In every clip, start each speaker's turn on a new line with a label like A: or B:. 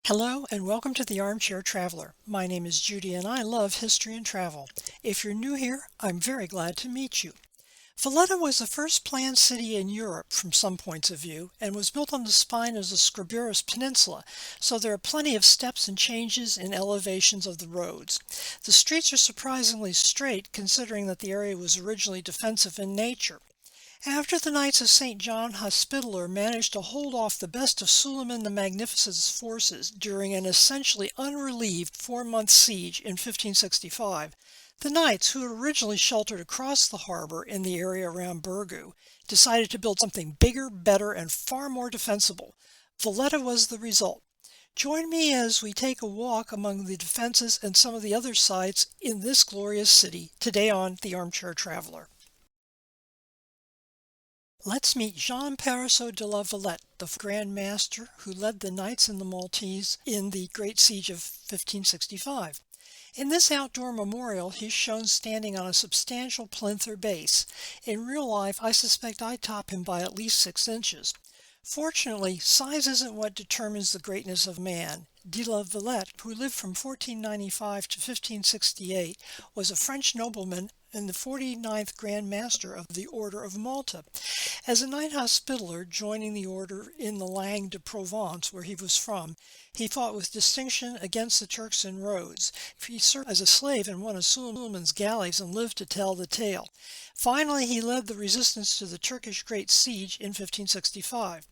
A: Hello and welcome to the Armchair Traveler. My name is Judy and I love history and travel. If you're new here, I'm very glad to meet you. Valletta was the first planned city in Europe from some points of view and was built on the spine of the Scriberras peninsula, so there are plenty of steps and changes in elevations of the roads. The streets are surprisingly straight considering that the area was originally defensive in nature. After the Knights of St. John Hospitaller managed to hold off the best of Suleiman the Magnificent's forces during an essentially unrelieved 4-month siege in 1565, the knights, who had originally sheltered across the harbor in the area around Birgu, decided to build something bigger, better, and far more defensible. Valletta was the result. Join me as we take a walk among the defenses and some of the other sites in this glorious city today on The Armchair Traveler. Let's meet Jean Perisseau de la Valette, the Grand Master who led the Knights and the Maltese in the Great Siege of 1565. In this outdoor memorial, he's shown standing on a substantial plinth or base. In real life, I suspect I top him by at least 6 inches. Fortunately, size isn't what determines the greatness of man. De la Valette, who lived from 1495 to 1568, was a French nobleman and the 49th Grand Master of the Order of Malta. As a Knight Hospitaller joining the order in the Langue de Provence, where he was from, he fought with distinction against the Turks in Rhodes. He served as a slave in one of Suleiman's galleys and lived to tell the tale. Finally, he led the resistance to the Turkish Great Siege in 1565.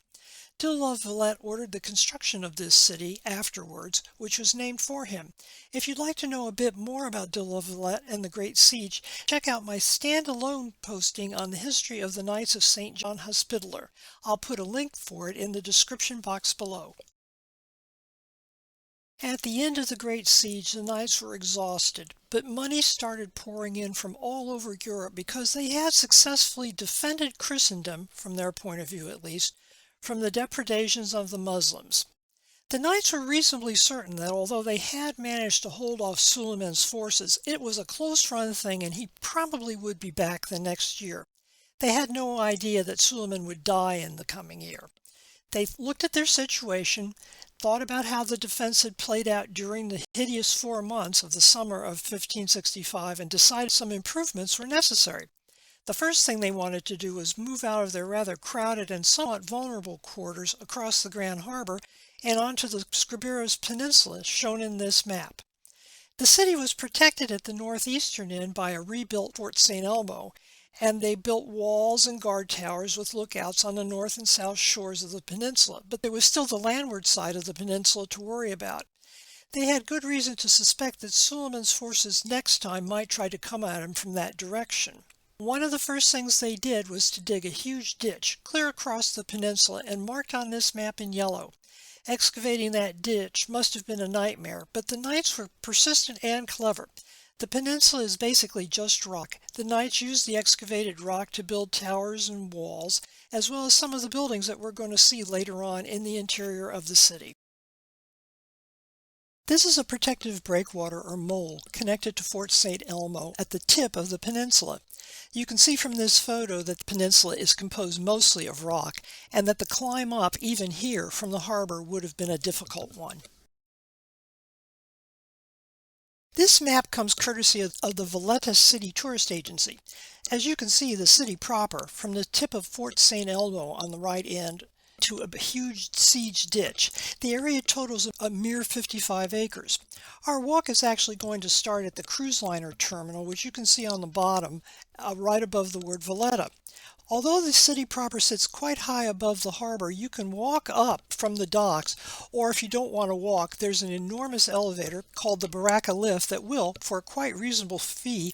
A: De la Valette ordered the construction of this city afterwards, which was named for him. If you'd like to know a bit more about De la Valette and the Great Siege, check out my standalone posting on the history of the Knights of St. John Hospitaller. I'll put a link for it in the description box below. At the end of the Great Siege, the knights were exhausted, but money started pouring in from all over Europe because they had successfully defended Christendom, from their point of view at least, from the depredations of the Muslims. The knights were reasonably certain that although they had managed to hold off Suleiman's forces, it was a close-run thing and he probably would be back the next year. They had no idea that Suleiman would die in the coming year. They looked at their situation, thought about how the defense had played out during the hideous 4 months of the summer of 1565 and decided some improvements were necessary. The first thing they wanted to do was move out of their rather crowded and somewhat vulnerable quarters across the Grand Harbor and onto the Scriberras Peninsula, shown in this map. The city was protected at the northeastern end by a rebuilt Fort St. Elmo, and they built walls and guard towers with lookouts on the north and south shores of the peninsula, but there was still the landward side of the peninsula to worry about. They had good reason to suspect that Suleiman's forces next time might try to come at him from that direction. One of the first things they did was to dig a huge ditch clear across the peninsula and marked on this map in yellow. Excavating that ditch must have been a nightmare, but the knights were persistent and clever. The peninsula is basically just rock. The knights used the excavated rock to build towers and walls, as well as some of the buildings that we're going to see later on in the interior of the city. This is a protective breakwater or mole connected to Fort St. Elmo at the tip of the peninsula. You can see from this photo that the peninsula is composed mostly of rock and that the climb up even here from the harbor would have been a difficult one. This map comes courtesy of the Valletta City Tourist Agency. As you can see, the city proper, from the tip of Fort St. Elmo on the right end to a huge siege ditch, the area totals a mere 55 acres. Our walk is actually going to start at the cruise liner terminal, which you can see on the bottom, right above the word Valletta. Although the city proper sits quite high above the harbor, you can walk up from the docks, or if you don't want to walk, there's an enormous elevator called the Baraka lift that will, for a quite reasonable fee,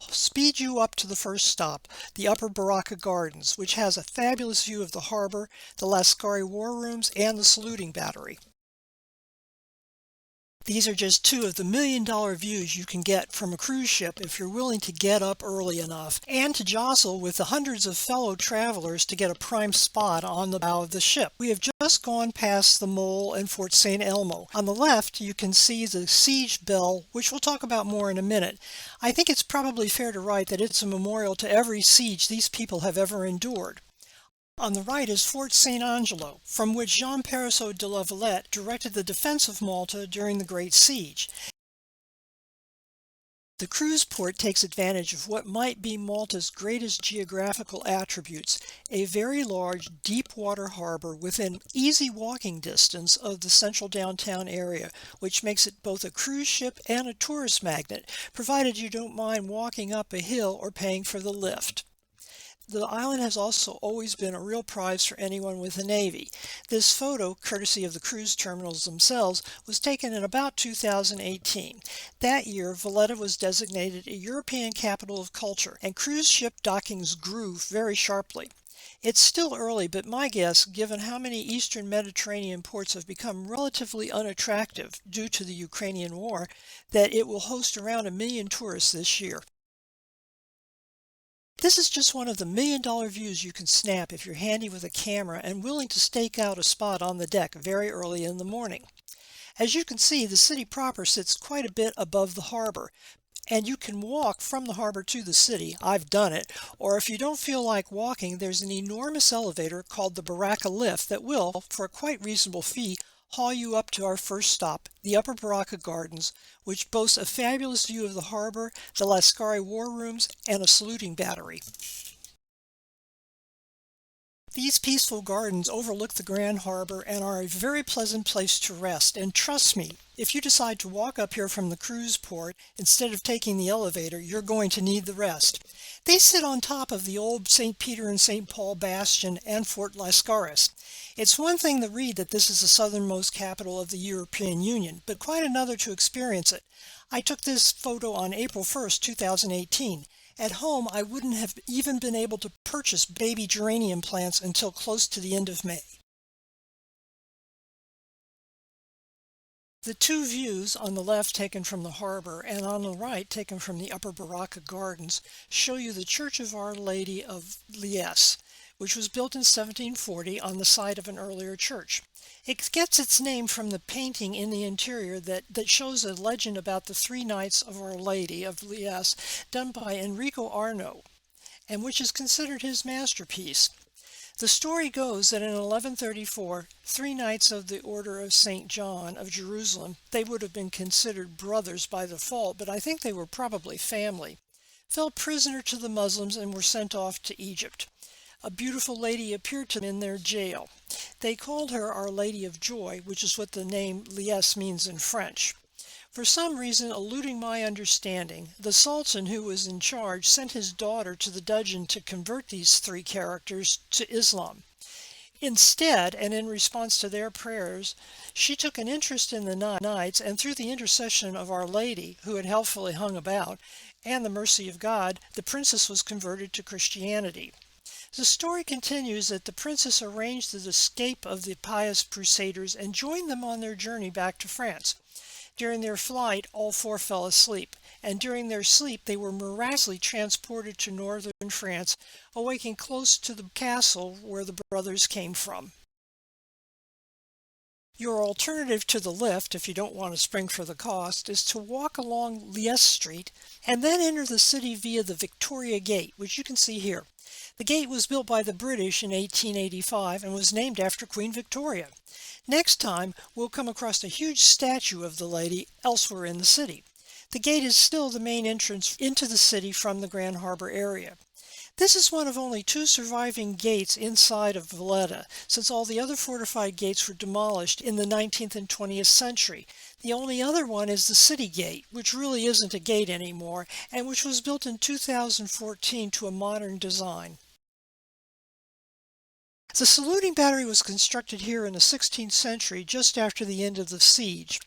A: speed you up to the first stop, the Upper Baraka Gardens, which has a fabulous view of the harbor, the Lascaris war rooms, and the saluting battery. These are just 2 of the million-dollar views you can get from a cruise ship if you're willing to get up early enough and to jostle with the hundreds of fellow travelers to get a prime spot on the bow of the ship. We have just gone past the mole and Fort St. Elmo. On the left, you can see the siege bell, which we'll talk about more in a minute. I think it's probably fair to write that it's a memorial to every siege these people have ever endured. On the right is Fort St. Angelo, from which Jean Perisseau de la Valette directed the defense of Malta during the Great Siege. The cruise port takes advantage of what might be Malta's greatest geographical attributes, a very large, deep-water harbor within easy walking distance of the central downtown area, which makes it both a cruise ship and a tourist magnet, provided you don't mind walking up a hill or paying for the lift. The island has also always been a real prize for anyone with a navy. This photo, courtesy of the cruise terminals themselves, was taken in about 2018. That year, Valletta was designated a European capital of culture, and cruise ship dockings grew very sharply. It's still early, but my guess, given how many Eastern Mediterranean ports have become relatively unattractive due to the Ukrainian war, that it will host around 1 million tourists this year. This is just one of the million-dollar views you can snap if you're handy with a camera and willing to stake out a spot on the deck very early in the morning. As you can see, the city proper sits quite a bit above the harbor, and you can walk from the harbor to the city. I've done it. Or if you don't feel like walking, there's an enormous elevator called the Baraka lift that will, for a quite reasonable fee, haul you up to our first stop, the Upper Baraka Gardens, which boasts a fabulous view of the harbor, the Lascaris war rooms, and a saluting battery. These peaceful gardens overlook the Grand Harbor and are a very pleasant place to rest. And trust me, if you decide to walk up here from the cruise port instead of taking the elevator, you're going to need the rest. They sit on top of the old St. Peter and St. Paul Bastion and Fort Lascaris. It's one thing to read that this is the southernmost capital of the European Union, but quite another to experience it. I took this photo on April 1st, 2018. At home, I wouldn't have even been able to purchase baby geranium plants until close to the end of May. The two views, on the left taken from the harbor and on the right taken from the Upper Baraka Gardens, show you the Church of Our Lady of Liesse, which was built in 1740 on the site of an earlier church. It gets its name from the painting in the interior that shows a legend about the 3 Knights of Our Lady of Liesse done by Enrico Arno, and which is considered his masterpiece. The story goes that in 1134, 3 knights of the Order of St. John of Jerusalem, they would have been considered brothers by default, but I think they were probably family, fell prisoner to the Muslims and were sent off to Egypt. A beautiful lady appeared to them in their jail. They called her Our Lady of Joy, which is what the name Liesse means in French. For some reason eluding my understanding, the Sultan who was in charge sent his daughter to the dungeon to convert these 3 characters to Islam. Instead, and in response to their prayers, she took an interest in the knights, and through the intercession of Our Lady, who had helpfully hung about, and the mercy of God, the princess was converted to Christianity. The story continues that the princess arranged the escape of the pious crusaders and joined them on their journey back to France. During their flight, all 4 fell asleep, and during their sleep they were miraculously transported to northern France, awaking close to the castle where the brothers came from. Your alternative to the lift, if you don't want to spring for the cost, is to walk along Liesse Street and then enter the city via the Victoria Gate, which you can see here. The gate was built by the British in 1885 and was named after Queen Victoria. Next time, we'll come across a huge statue of the lady elsewhere in the city. The gate is still the main entrance into the city from the Grand Harbor area. This is one of only 2 surviving gates inside of Valletta, since all the other fortified gates were demolished in the 19th and 20th century. The only other one is the city gate, which really isn't a gate anymore, and which was built in 2014 to a modern design. The saluting battery was constructed here in the 16th century, just after the end of the siege.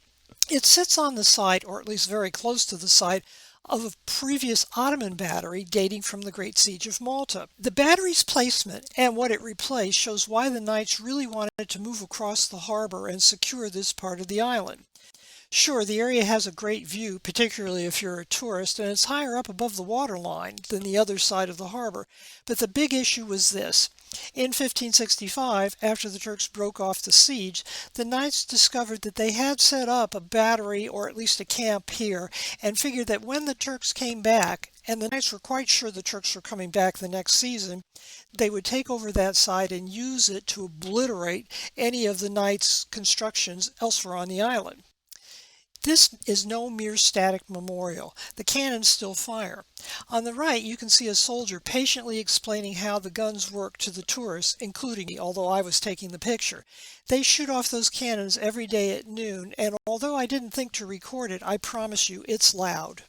A: It sits on the site, or at least very close to the site, of a previous Ottoman battery dating from the Great Siege of Malta. The battery's placement and what it replaced shows why the knights really wanted to move across the harbor and secure this part of the island. Sure, the area has a great view, particularly if you're a tourist, and it's higher up above the waterline than the other side of the harbor, but the big issue was this. In 1565, after the Turks broke off the siege, the knights discovered that they had set up a battery or at least a camp here and figured that when the Turks came back, and the Knights were quite sure the Turks were coming back the next season, they would take over that site and use it to obliterate any of the Knights' constructions elsewhere on the island. This is no mere static memorial. The cannons still fire. On the right, you can see a soldier patiently explaining how the guns work to the tourists, including me, although I was taking the picture. They shoot off those cannons every day at noon, and although I didn't think to record it, I promise you it's loud.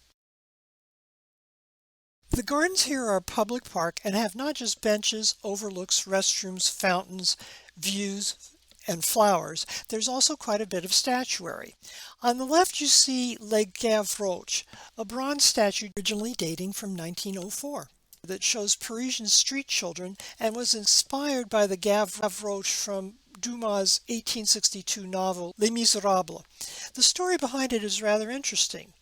A: The gardens here are a public park and have not just benches, overlooks, restrooms, fountains, views, and flowers. There's also quite a bit of statuary. On the left you see Le Gavroche, a bronze statue originally dating from 1904 that shows Parisian street children and was inspired by the Gavroche from Dumas' 1862 novel Les Miserables. The story behind it is rather interesting.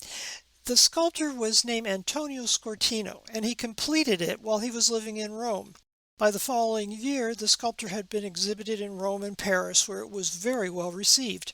A: The sculptor was named Antonio Scortino, and he completed it while he was living in Rome. By the following year, the sculpture had been exhibited in Rome and Paris, where it was very well received.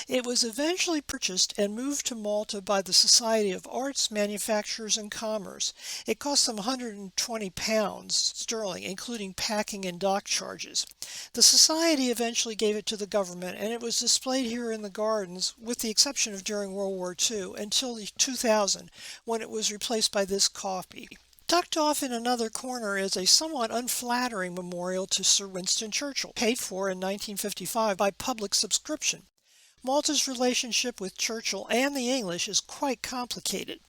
A: It was eventually purchased and moved to Malta by the Society of Arts, Manufactures and Commerce. It cost them £120 sterling, including packing and dock charges. The Society eventually gave it to the government, and it was displayed here in the gardens, with the exception of during World War II, until 2000, when it was replaced by this copy. Tucked off in another corner is a somewhat unflattering memorial to Sir Winston Churchill, paid for in 1955 by public subscription. Malta's relationship with Churchill and the English is quite complicated.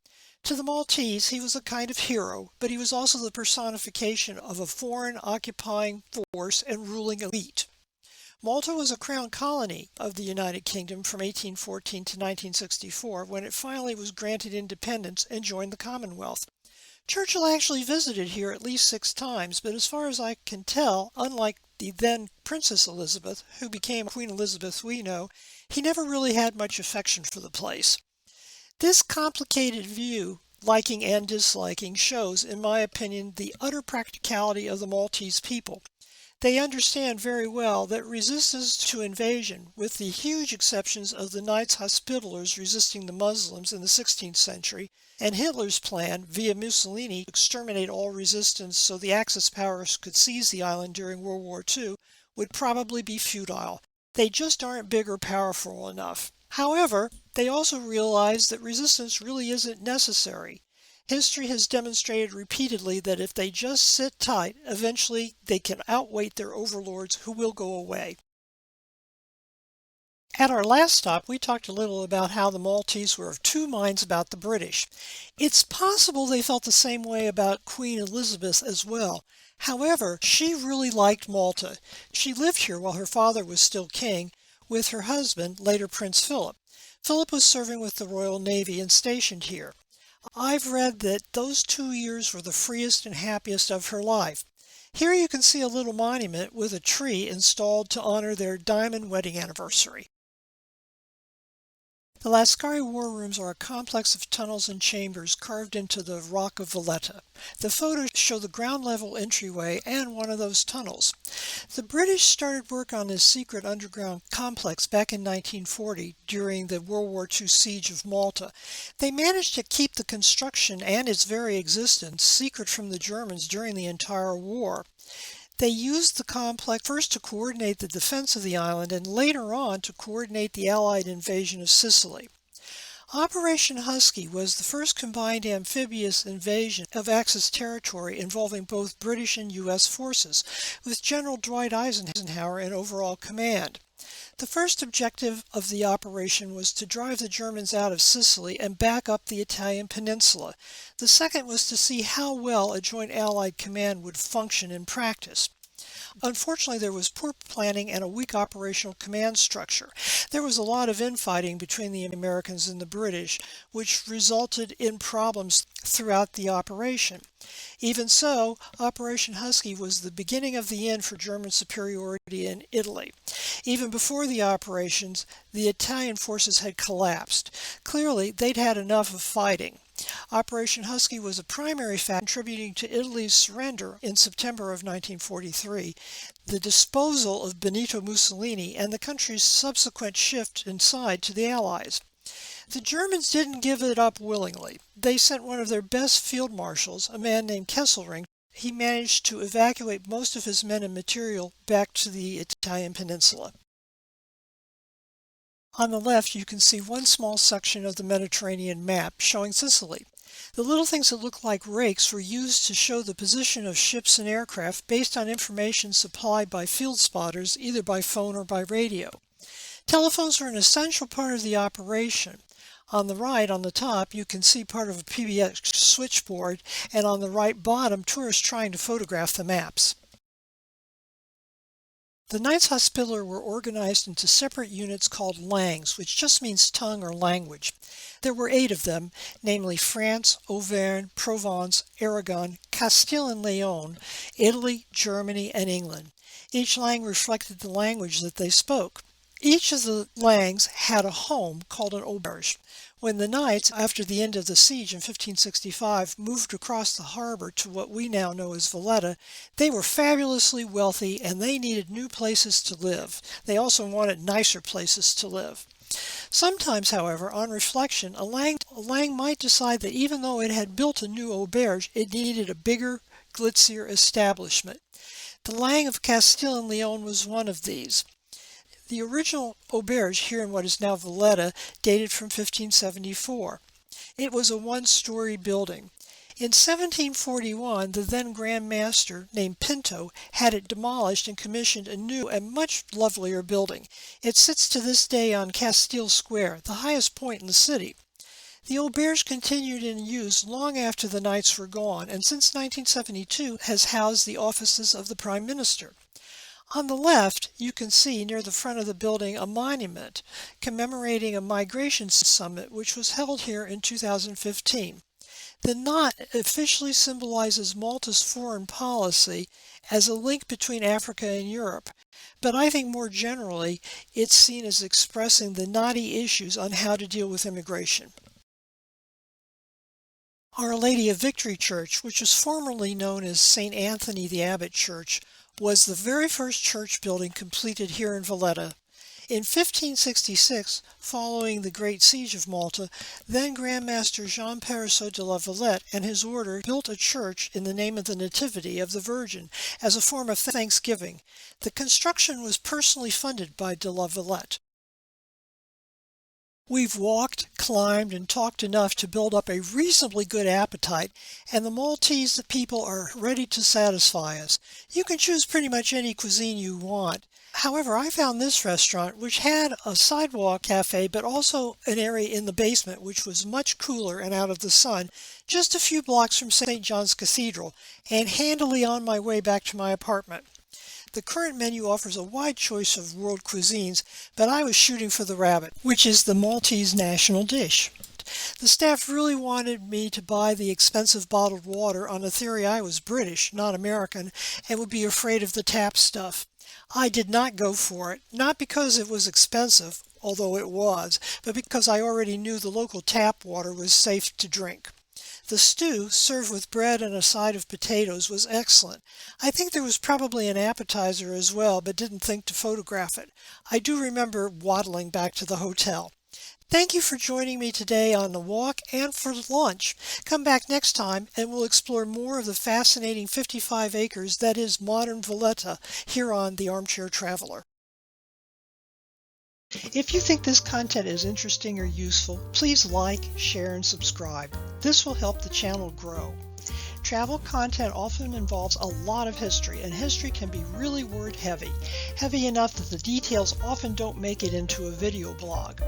A: To the Maltese, he was a kind of hero, but he was also the personification of a foreign occupying force and ruling elite. Malta was a crown colony of the United Kingdom from 1814 to 1964, when it finally was granted independence and joined the Commonwealth. Churchill actually visited here at least 6 times, but as far as I can tell, unlike the then Princess Elizabeth, who became Queen Elizabeth we know, he never really had much affection for the place. This complicated view, liking and disliking, shows, in my opinion, the utter practicality of the Maltese people. They understand very well that resistance to invasion, with the huge exceptions of the Knights Hospitallers resisting the Muslims in the 16th century, and Hitler's plan, via Mussolini, to exterminate all resistance so the Axis powers could seize the island during World War II, would probably be futile. They just aren't big or powerful enough. However, they also realize that resistance really isn't necessary. History has demonstrated repeatedly that if they just sit tight, eventually they can outweight their overlords who will go away. At our last stop, we talked a little about how the Maltese were of 2 minds about the British. It's possible they felt the same way about Queen Elizabeth as well. However, she really liked Malta. She lived here while her father was still king, with her husband, later Prince Philip. Philip was serving with the Royal Navy and stationed here. I've read that those 2 years were the freest and happiest of her life. Here you can see a little monument with a tree installed to honor their diamond wedding anniversary. The Lascaris war rooms are a complex of tunnels and chambers carved into the rock of Valletta. The photos show the ground-level entryway and one of those tunnels. The British started work on this secret underground complex back in 1940 during the World War II siege of Malta. They managed to keep the construction and its very existence secret from the Germans during the entire war. They used the complex first to coordinate the defense of the island and later on to coordinate the Allied invasion of Sicily. Operation Husky was the first combined amphibious invasion of Axis territory involving both British and U.S. forces, with General Dwight Eisenhower in overall command. The first objective of the operation was to drive the Germans out of Sicily and back up the Italian peninsula. The second was to see how well a joint Allied command would function in practice. Unfortunately, there was poor planning and a weak operational command structure. There was a lot of infighting between the Americans and the British, which resulted in problems throughout the operation. Even so, Operation Husky was the beginning of the end for German superiority in Italy. Even before the operations, the Italian forces had collapsed. Clearly, they'd had enough of fighting. Operation Husky was a primary factor contributing to Italy's surrender in September of 1943, the disposal of Benito Mussolini, and the country's subsequent shift inside to the Allies. The Germans didn't give it up willingly. They sent one of their best field marshals, a man named Kesselring. He managed to evacuate most of his men and material back to the Italian peninsula. On the left, you can see one small section of the Mediterranean map showing Sicily. The little things that look like rakes were used to show the position of ships and aircraft based on information supplied by field spotters, either by phone or by radio. Telephones were an essential part of the operation. On the right, on the top, you can see part of a PBX switchboard, and on the right bottom, tourists trying to photograph the maps. The Knights Hospitaller were organized into separate units called langues, which just means tongue or language. There were 8 of them, namely France, Auvergne, Provence, Aragon, Castile and Leon, Italy, Germany, and England. Each langue reflected the language that they spoke. Each of the langues had a home called an auberge. When the knights, after the end of the siege in 1565, moved across the harbor to what we now know as Valletta, they were fabulously wealthy and they needed new places to live. They also wanted nicer places to live. Sometimes, however, on reflection, a lang might decide that even though it had built a new auberge, it needed a bigger, glitzier establishment. The lang of Castile and Leon was one of these. The original auberge here in what is now Valletta dated from 1574. It was a one-story building. In 1741, the then Grand Master, named Pinto, had it demolished and commissioned a new and much lovelier building. It sits to this day on Castile Square, the highest point in the city. The auberge continued in use long after the knights were gone, and since 1972 has housed the offices of the Prime Minister. On the left, you can see near the front of the building a monument commemorating a migration summit which was held here in 2015. The knot officially symbolizes Malta's foreign policy as a link between Africa and Europe, but I think more generally it's seen as expressing the knotty issues on how to deal with immigration. Our Lady of Victory Church, which was formerly known as St. Anthony the Abbot Church, was the very first church building completed here in Valletta. In 1566, following the Great Siege of Malta, then Grand Master Jean Perisseau de la Valette and his order built a church in the name of the Nativity of the Virgin as a form of thanksgiving. The construction was personally funded by de la Valette. We've walked, climbed, and talked enough to build up a reasonably good appetite, and the Maltese people are ready to satisfy us. You can choose pretty much any cuisine you want. However, I found this restaurant, which had a sidewalk cafe, but also an area in the basement, which was much cooler and out of the sun, just a few blocks from St. John's Cathedral, and handily on my way back to my apartment. The current menu offers a wide choice of world cuisines, but I was shooting for the rabbit, which is the Maltese national dish. The staff really wanted me to buy the expensive bottled water on the theory I was British, not American, and would be afraid of the tap stuff. I did not go for it, not because it was expensive, although it was, but because I already knew the local tap water was safe to drink. The stew, served with bread and a side of potatoes, was excellent. I think there was probably an appetizer as well, but didn't think to photograph it. I do remember waddling back to the hotel. Thank you for joining me today on the walk and for lunch. Come back next time and we'll explore more of the fascinating 55 acres that is modern Valletta here on the Armchair Traveler. If you think this content is interesting or useful, please like, share, and subscribe. This will help the channel grow. Travel content often involves a lot of history, and history can be really word-heavy, heavy enough that the details often don't make it into a video blog.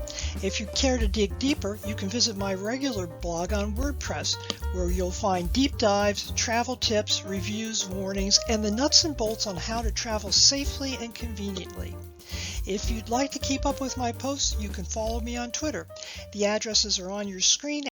A: If you care to dig deeper, you can visit my regular blog on WordPress, where you'll find deep dives, travel tips, reviews, warnings, and the nuts and bolts on how to travel safely and conveniently. If you'd like to keep up with my posts, you can follow me on Twitter. The addresses are on your screen